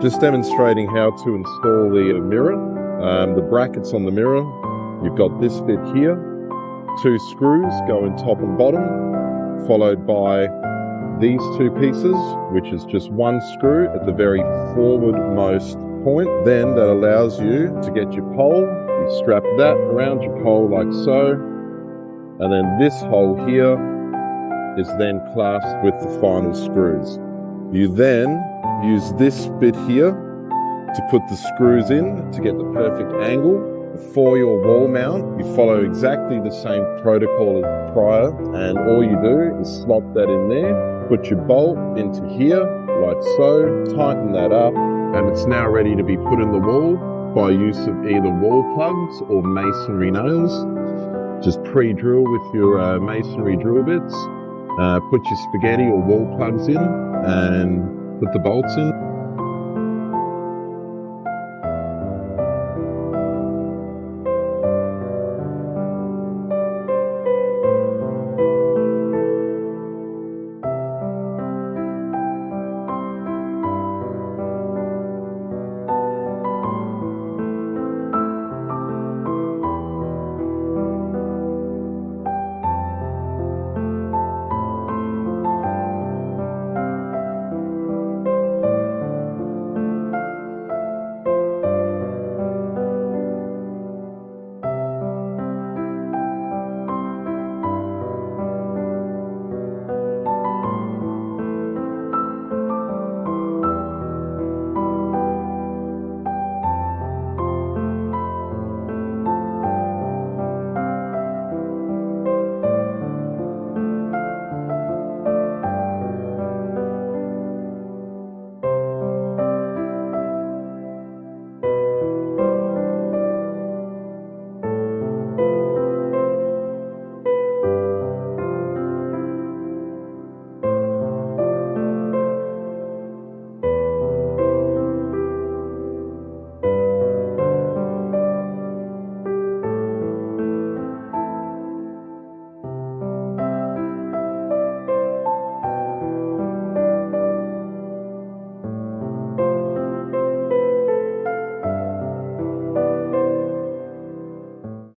Just demonstrating how to install the mirror, the brackets on the mirror. You've got this bit here, 2 screws going top and bottom, followed by these 2 pieces, which is just 1 screw at the very forwardmost point. Then that allows you to get your pole. You strap that around your pole like so, and then this hole here is then clasped with the final screws. You then use this bit here to put the screws in to get the perfect angle. For your wall mount, you follow exactly the same protocol as prior, and all you do is slot that in there, put your bolt into here like so, tighten that up, and it's now ready to be put in the wall by use of either wall plugs or masonry nails. Just pre-drill with your masonry drill bits, put your spaghetti or wall plugs in and put the bolts in.